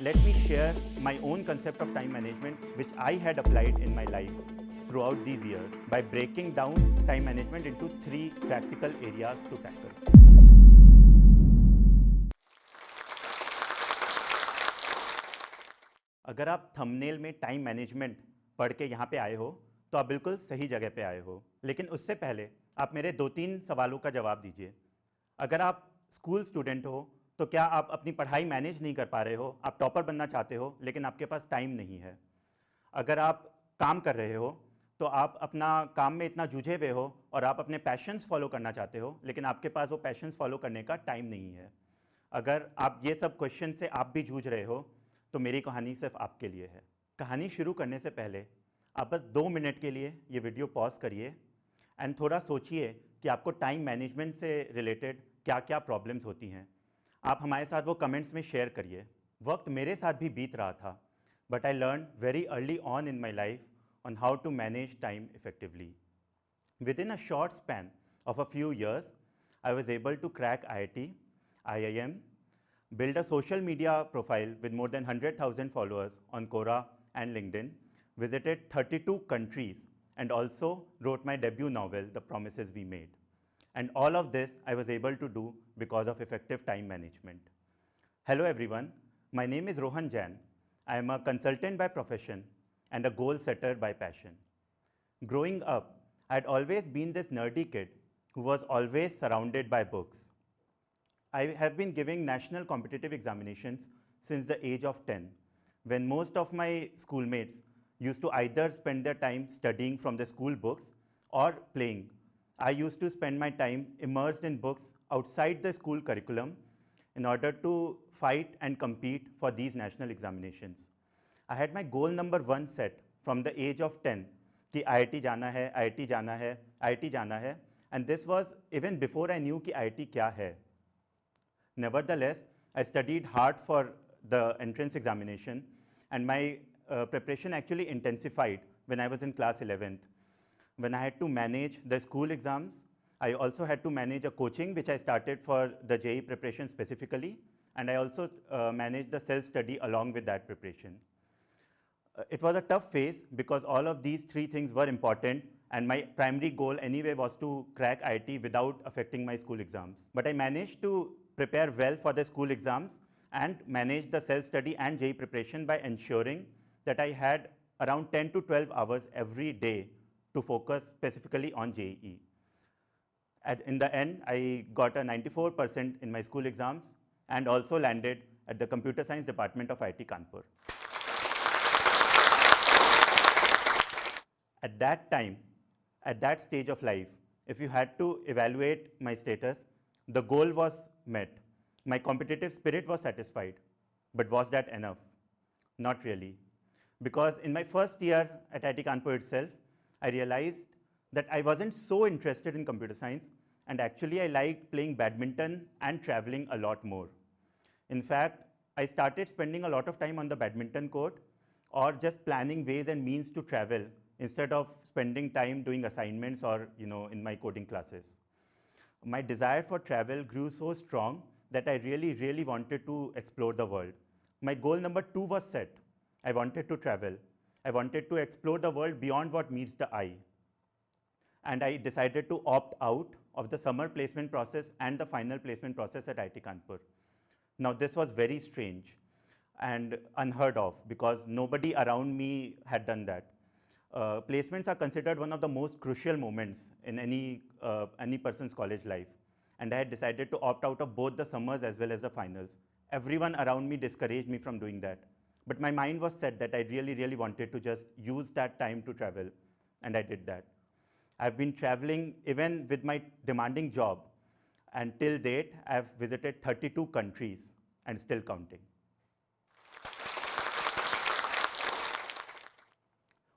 let me share my own concept of time management, which I had applied in my life throughout these years by breaking down time management into 3 practical areas to tackle. अगर आप thumbnail में time management पढ़ के यहाँ पे आए हो तो आप बिल्कुल सही जगह पे आए हो, लेकिन उससे पहले आप मेरे 2-3 सवालों का जवाब दीजिए। अगर आप स्कूल स्टूडेंट हो तो क्या आप अपनी पढ़ाई मैनेज नहीं कर पा रहे हो, आप टॉपर बनना चाहते हो लेकिन आपके पास टाइम नहीं है। अगर आप काम कर रहे हो तो आप अपना काम में इतना जूझे हुए हो और आप अपने पैशंस फॉलो करना चाहते हो लेकिन आपके पास वो पैशंस फॉलो करने का टाइम नहीं है। अगर आप ये सब क्वेश्चन से आप भी जूझ रहे हो तो मेरी कहानी सिर्फ आपके लिए है। कहानी शुरू करने से पहले आप बस 2 मिनट के लिए ये वीडियो पॉज करिए एंड थोड़ा सोचिए कि आपको टाइम मैनेजमेंट से रिलेटेड क्या क्या प्रॉब्लम्स होती हैं। आप हमारे साथ वो कमेंट्स में शेयर करिए। वक्त मेरे साथ भी बीत रहा था, but I learned very early on in my life on how to manage time effectively. Within a short span of a few years, I was able to crack IIT, IIM, build a social media profile with more than 100,000 followers on Quora and LinkedIn, visited 32 countries, and also wrote my debut novel, The Promises We Made. And all of this I was able to do because of effective time management. Hello everyone, my name is Rohan Jain. I am a consultant by profession and a goal setter by passion. Growing up, I had always been this nerdy kid who was always surrounded by books. I have been giving national competitive examinations since the age of 10, when most of my schoolmates used to either spend their time studying from the school books or playing. I used to spend my time immersed in books outside the school curriculum in order to fight and compete for these national examinations. I had my goal number 1 set from the age of 10 कि IIT जाना है, IIT जाना है, IIT जाना है, and this was even before I knew कि IIT क्या है. Nevertheless, I studied hard for the entrance examination, and my preparation actually intensified when I was in class 11th. When I had to manage the school exams, I also had to manage a coaching which I started for the JEE preparation specifically, and I also managed the self-study along with that preparation. It was a tough phase because all of these 3 things were important, and my primary goal anyway was to crack IIT without affecting my school exams. But I managed to prepare well for the school exams and manage the self-study and JEE preparation by ensuring that I had around 10 to 12 hours every day to focus specifically on JEE. In the end, I got a 94% in my school exams and also landed at the Computer Science Department of IIT Kanpur. At that time, at that stage of life, if you had to evaluate my status, the goal was met. My competitive spirit was satisfied. But was that enough? Not really. Because in my first year at IIT Kanpur itself, I realized that I wasn't so interested in computer science, and actually I liked playing badminton and traveling a lot more. In fact, I started spending a lot of time on the badminton court or just planning ways and means to travel instead of spending time doing assignments or in my coding classes. My desire for travel grew so strong that I really wanted to explore the world. My goal number 2 was set. I wanted to travel. I wanted to explore the world beyond what meets the eye. And I decided to opt out of the summer placement process and the final placement process at IIT Kanpur. Now this was very strange and unheard of because nobody around me had done that. Placements are considered one of the most crucial moments in any person's college life. And I had decided to opt out of both the summers as well as the finals. Everyone around me discouraged me from doing that. But my mind was set that I really wanted to just use that time to travel, and I did that. I've been traveling even with my demanding job, and till date, I've visited 32 countries and still counting.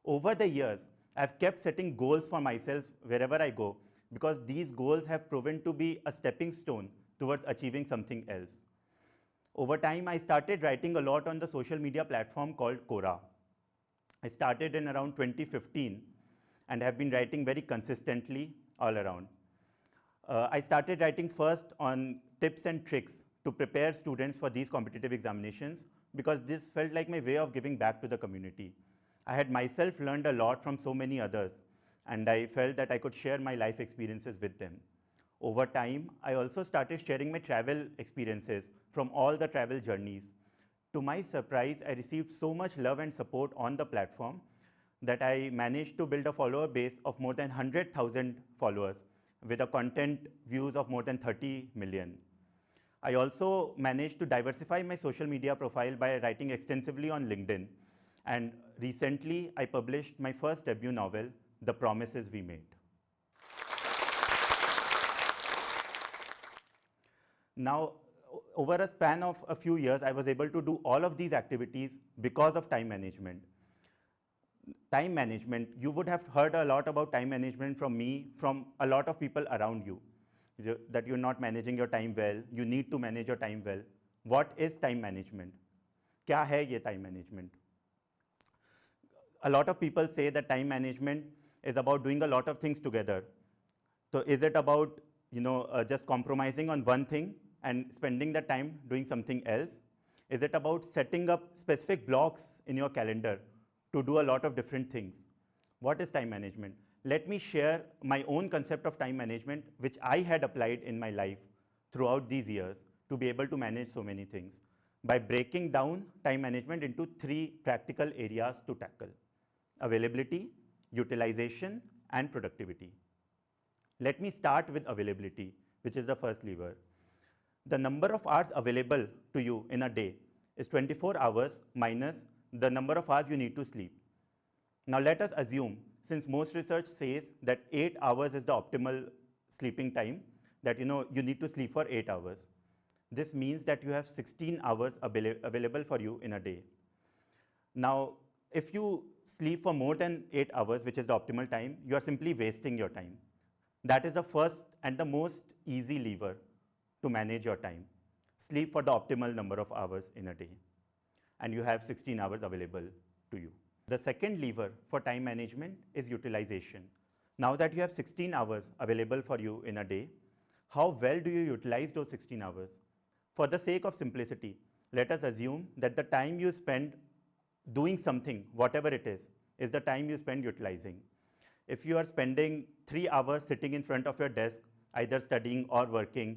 Over the years, I've kept setting goals for myself wherever I go because these goals have proven to be a stepping stone towards achieving something else. Over time, I started writing a lot on the social media platform called Quora. I started in around 2015 and have been writing very consistently all around. I started writing first on tips and tricks to prepare students for these competitive examinations because this felt like my way of giving back to the community. I had myself learned a lot from so many others, and I felt that I could share my life experiences with them. Over time, I also started sharing my travel experiences from all the travel journeys. To my surprise, I received so much love and support on the platform that I managed to build a follower base of more than 100,000 followers with a content views of more than 30 million. I also managed to diversify my social media profile by writing extensively on LinkedIn. And recently, I published my first debut novel, The Promises We Made. Now, over a span of a few years, I was able to do all of these activities because of time management. Time management, you would have heard a lot about time management from me, from a lot of people around you, that you're not managing your time well, you need to manage your time well. What is time management? क्या है ये time management? A lot of people say that time management is about doing a lot of things together. So is it about just compromising on one thing and spending the time doing something else? Is it about setting up specific blocks in your calendar to do a lot of different things? What is time management? Let me share my own concept of time management, which I had applied in my life throughout these years to be able to manage so many things by breaking down time management into 3 practical areas to tackle: availability, utilization, and productivity. Let me start with availability, which is the first lever. The number of hours available to you in a day is 24 hours minus the number of hours you need to sleep. Now let us assume, since most research says that 8 hours is the optimal sleeping time, that you need to sleep for 8 hours. This means that you have 16 hours available for you in a day. Now, if you sleep for more than 8 hours, which is the optimal time, you are simply wasting your time. That is the first and the most easy lever to manage your time. Sleep for the optimal number of hours in a day, and you have 16 hours available to you. The second lever for time management is utilization. Now that you have 16 hours available for you in a day, how well do you utilize those 16 hours? For the sake of simplicity, let us assume that the time you spend doing something, whatever it is the time you spend utilizing. If you are spending 3 hours sitting in front of your desk, either studying or working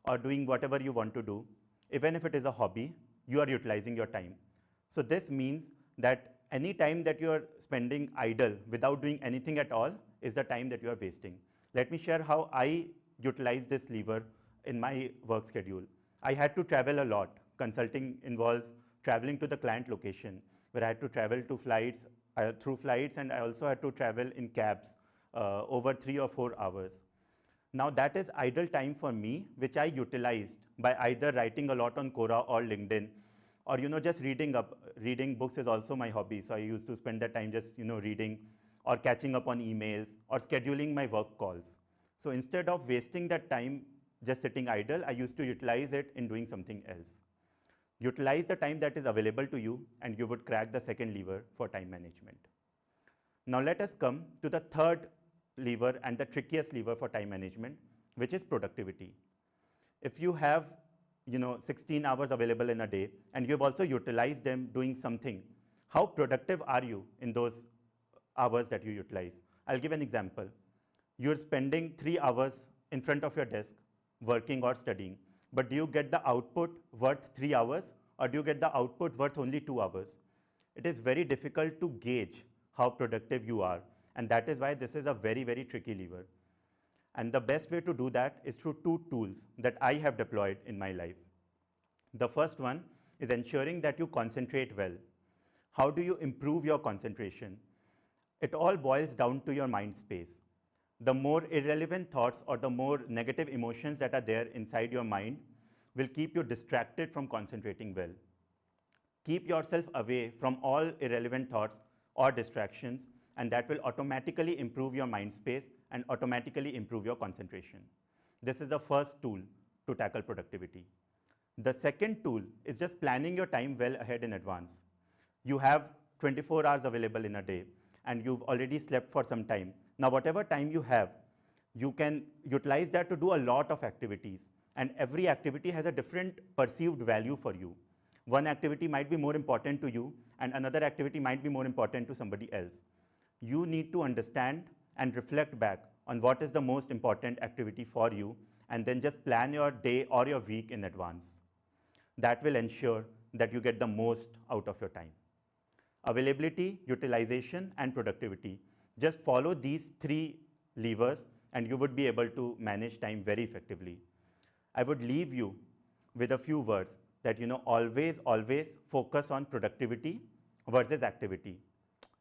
or doing whatever you want to do, even if it is a hobby, you are utilizing your time. So this means that any time that you are spending idle without doing anything at all is the time that you are wasting. Let me share how I utilize this lever in my work schedule. I had to travel a lot. Consulting involves traveling to the client location, where I had to travel to through flights, and I also had to travel in cabs over 3 or 4 hours. Now that is idle time for me, which I utilized by either writing a lot on Quora or LinkedIn, or just reading up. Reading books is also my hobby, so I used to spend that time just reading or catching up on emails or scheduling my work calls. So instead of wasting that time just sitting idle, I used to utilize it in doing something else. Utilize the time that is available to you, and you would crack the second lever for time management. Now let us come to the third lever and the trickiest lever for time management, which is productivity. If you have 16 hours available in a day, and you've also utilized them doing something, how productive are you in those hours that you utilize? I'll give an example. You're spending 3 hours in front of your desk working or studying, but do you get the output worth 3 hours, or do you get the output worth only 2 hours? It is very difficult to gauge how productive you are, and that is why this is a very, very tricky lever. And the best way to do that is through 2 tools that I have deployed in my life. The first one is ensuring that you concentrate well. How do you improve your concentration? It all boils down to your mind space. The more irrelevant thoughts or the more negative emotions that are there inside your mind will keep you distracted from concentrating well. Keep yourself away from all irrelevant thoughts or distractions, and that will automatically improve your mind space and automatically improve your concentration. This is the first tool to tackle productivity. The second tool is just planning your time well ahead in advance. You have 24 hours available in a day, and you've already slept for some time. Now, whatever time you have, you can utilize that to do a lot of activities, and every activity has a different perceived value for you. One activity might be more important to you, and another activity might be more important to somebody else. You need to understand and reflect back on what is the most important activity for you, and then just plan your day or your week in advance. That will ensure that you get the most out of your time. Availability, utilization, and productivity. Just follow these three levers and you would be able to manage time very effectively. I would leave you with a few words that always focus on productivity versus activity.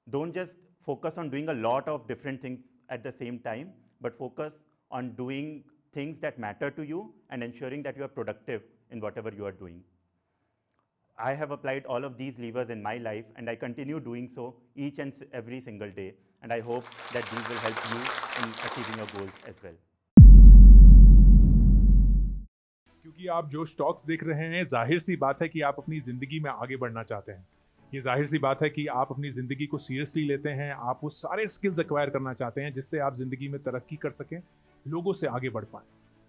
Don't just focus on doing a lot of different things at the same time, but focus on doing things that matter to you and ensuring that you are productive in whatever you are doing. I have applied all of these levers in my life, and I continue doing so each and every single day, and I hope that these will help you in achieving your goals as well. क्योंकि आप जो talks देख रहे हैं, जाहिर सी बात है कि आप अपनी ज़िंदगी में आगे बढ़ना चाहते हैं। ये जाहिर सी बात है कि आप अपनी ज़िंदगी को सीरियसली लेते हैं, आप वो सारे स्किल्स एक्वायर करना चाहते हैं जिससे आप ज़िंदगी में तरक्की कर सकें, लोगों से आगे बढ़ पाएँ।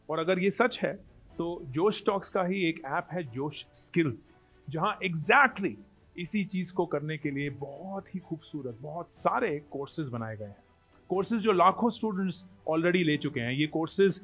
और अगर ये सच है तो जोश टॉक्स का ही एक ऐप है जोश स्किल्स, जहाँ एग्जैक्टली इसी चीज़ को करने के लिए बहुत ही खूबसूरत बहुत सारे कोर्सेज बनाए गए हैं। कोर्सेज जो लाखों स्टूडेंट्स ऑलरेडी ले चुके हैं। ये कोर्सेज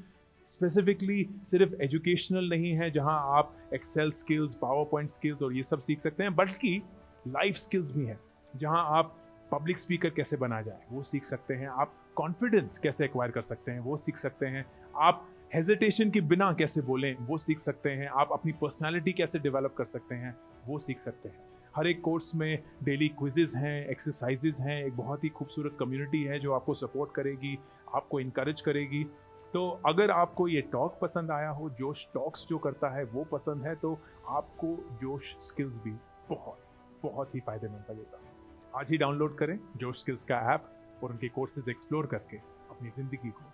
स्पेसिफिकली सिर्फ एजुकेशनल नहीं है जहां आप Excel skills, PowerPoint skills और ये सब सीख सकते हैं, बल्कि लाइफ स्किल्स भी हैं जहां आप पब्लिक स्पीकर कैसे बना जाए वो सीख सकते हैं, आप कॉन्फिडेंस कैसे एक्वायर कर सकते हैं वो सीख सकते हैं, आप हेजिटेशन के बिना कैसे बोलें वो सीख सकते हैं, आप अपनी पर्सनालिटी कैसे डेवलप कर सकते हैं वो सीख सकते हैं। हर एक कोर्स में डेली क्विजेज हैं, एक्सरसाइजेज हैं, एक बहुत ही खूबसूरत कम्युनिटी है जो आपको सपोर्ट करेगी, आपको इनकरेज करेगी। तो अगर आपको ये टॉक पसंद आया हो, जोश टॉक्स जो करता है वो पसंद है, तो आपको जोश स्किल्स भी बहुत ही फायदेमंद लगेगा। आज ही डाउनलोड करें जोश स्किल्स का ऐप और उनके कोर्सेज एक्सप्लोर करके अपनी ज़िंदगी को